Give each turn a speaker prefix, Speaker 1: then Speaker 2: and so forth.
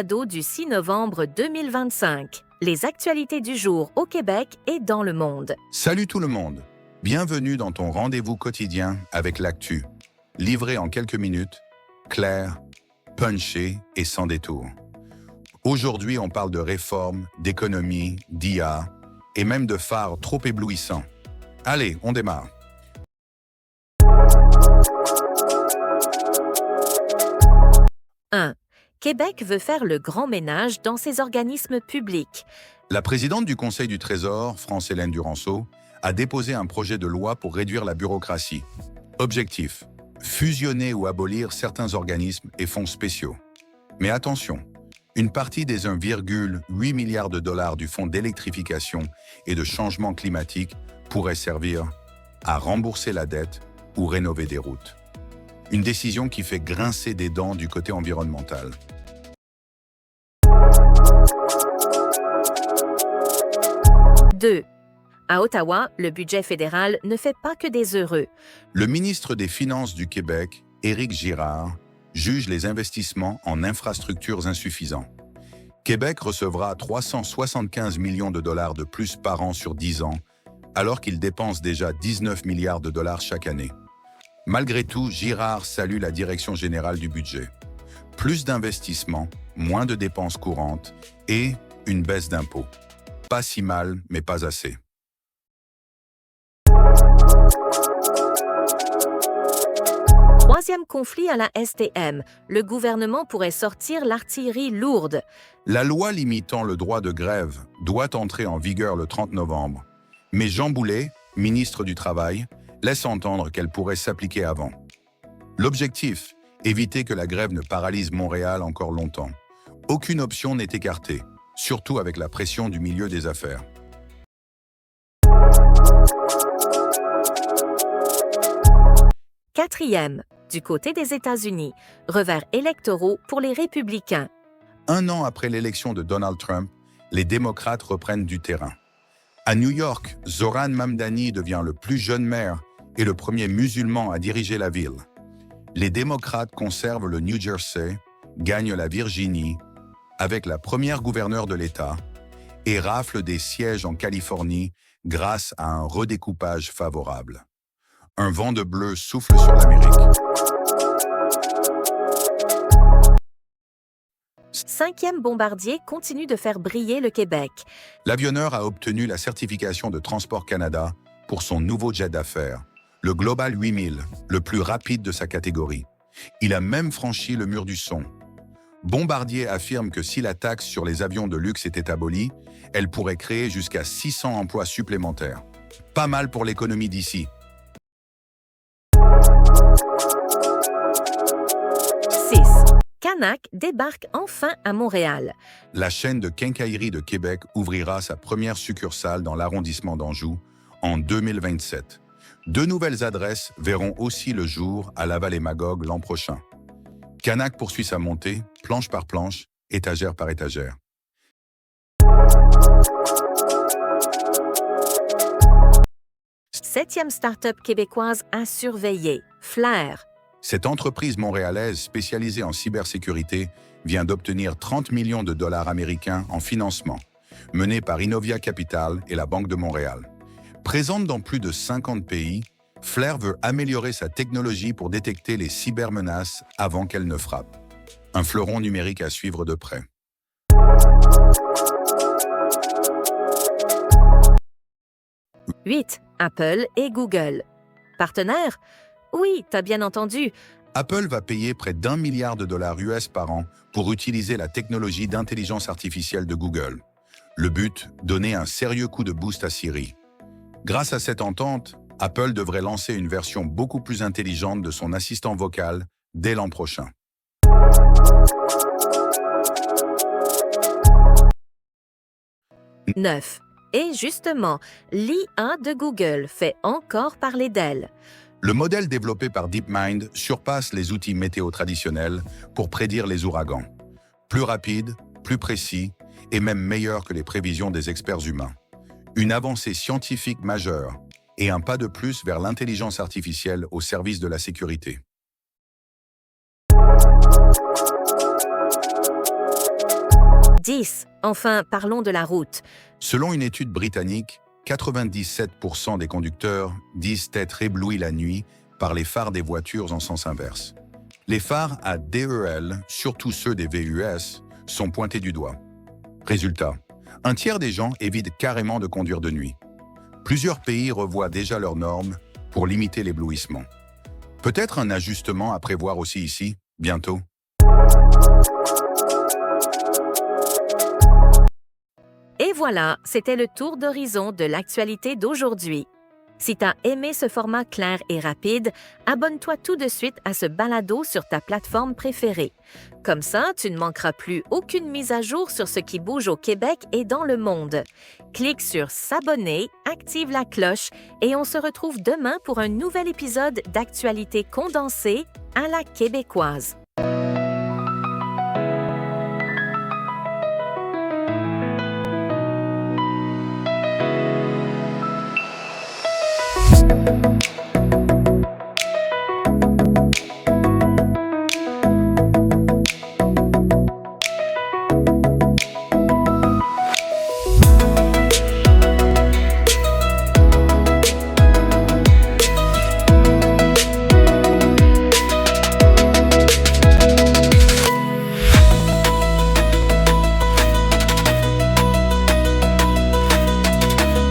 Speaker 1: balado du 6 novembre 2025. Les actualités du jour au Québec et dans le monde.
Speaker 2: Salut tout le monde! Bienvenue dans ton rendez-vous quotidien avec l'actu. Livré en quelques minutes, clair, punché et sans détour. Aujourd'hui, on parle de réformes, d'économie, d'IA et même de phares trop éblouissants. Allez, on démarre.
Speaker 1: Québec veut faire le grand ménage dans ses organismes publics.
Speaker 2: La présidente du Conseil du Trésor, France-Hélène Duranceau, a déposé un projet de loi pour réduire la bureaucratie. Objectif, fusionner ou abolir certains organismes et fonds spéciaux. Mais attention, une partie des 1,8 milliard de dollars du fonds d'électrification et de changement climatique pourrait servir à rembourser la dette ou rénover des routes. Une décision qui fait grincer des dents du côté environnemental.
Speaker 1: À Ottawa, le budget fédéral ne fait pas que des heureux.
Speaker 2: Le ministre des Finances du Québec, Éric Girard, juge les investissements en infrastructures insuffisants. Québec recevra 375 millions de dollars de plus par an sur 10 ans, alors qu'il dépense déjà 19 milliards de dollars chaque année. Malgré tout, Girard salue la direction générale du budget. Plus d'investissements, moins de dépenses courantes et une baisse d'impôts. Pas si mal, mais pas assez.
Speaker 1: Troisième conflit à la STM. Le gouvernement pourrait sortir l'artillerie lourde.
Speaker 2: La loi limitant le droit de grève doit entrer en vigueur le 30 novembre. Mais Jean Boulet, ministre du Travail, laisse entendre qu'elle pourrait s'appliquer avant. L'objectif, éviter que la grève ne paralyse Montréal encore longtemps. Aucune option n'est écartée, surtout avec la pression du milieu des affaires.
Speaker 1: Quatrième, du côté des États-Unis, revers électoraux pour les républicains.
Speaker 2: 1 an après l'élection de Donald Trump, les démocrates reprennent du terrain. À New York, Zohran Mamdani devient le plus jeune maire et le premier musulman à diriger la ville. Les démocrates conservent le New Jersey, gagnent la Virginie, avec la première gouverneure de l'État, et raflent des sièges en Californie grâce à un redécoupage favorable. Un vent de bleu souffle sur l'Amérique.
Speaker 1: Cinquième bombardier continue de faire briller le Québec.
Speaker 2: L'avionneur a obtenu la certification de Transport Canada pour son nouveau jet d'affaires, le Global 8000, le plus rapide de sa catégorie. Il a même franchi le mur du son. Bombardier affirme que si la taxe sur les avions de luxe était abolie, elle pourrait créer jusqu'à 600 emplois supplémentaires. Pas mal pour l'économie d'ici.
Speaker 1: 6. Canac débarque enfin à Montréal.
Speaker 2: La chaîne de quincaillerie de Québec ouvrira sa première succursale dans l'arrondissement d'Anjou en 2027. 2 nouvelles adresses verront aussi le jour à Laval-et-Magog l'an prochain. Canac poursuit sa montée, planche par planche, étagère par étagère.
Speaker 1: Septième start-up québécoise à surveiller, Flair.
Speaker 2: Cette entreprise montréalaise spécialisée en cybersécurité vient d'obtenir 30 millions de dollars américains en financement, menée par Innovia Capital et la Banque de Montréal. Présente dans plus de 50 pays, Flair veut améliorer sa technologie pour détecter les cybermenaces avant qu'elles ne frappent. Un fleuron numérique à suivre de près.
Speaker 1: Apple et Google. Partenaires? Oui, t'as bien entendu.
Speaker 2: Apple va payer près d'1 milliard de dollars US par an pour utiliser la technologie d'intelligence artificielle de Google. Le but, donner un sérieux coup de boost à Siri. Grâce à cette entente, Apple devrait lancer une version beaucoup plus intelligente de son assistant vocal dès l'an prochain.
Speaker 1: Et justement, l'IA de Google fait encore parler d'elle.
Speaker 2: Le modèle développé par DeepMind surpasse les outils météo traditionnels pour prédire les ouragans. Plus rapide, plus précis et même meilleur que les prévisions des experts humains. Une avancée scientifique majeure et un pas de plus vers l'intelligence artificielle au service de la sécurité.
Speaker 1: 10. Enfin, parlons de la route.
Speaker 2: Selon une étude britannique, 97% des conducteurs disent être éblouis la nuit par les phares des voitures en sens inverse. Les phares à DEL, surtout ceux des VUS, sont pointés du doigt. Résultat, un tiers des gens évitent carrément de conduire de nuit. Plusieurs pays revoient déjà leurs normes pour limiter l'éblouissement. Peut-être un ajustement à prévoir aussi ici, bientôt.
Speaker 1: Et voilà, c'était le tour d'horizon de l'actualité d'aujourd'hui. Si tu as aimé ce format clair et rapide, abonne-toi tout de suite à ce balado sur ta plateforme préférée. Comme ça, tu ne manqueras plus aucune mise à jour sur ce qui bouge au Québec et dans le monde. Clique sur s'abonner, active la cloche et on se retrouve demain pour un nouvel épisode d'actualité condensée à la québécoise.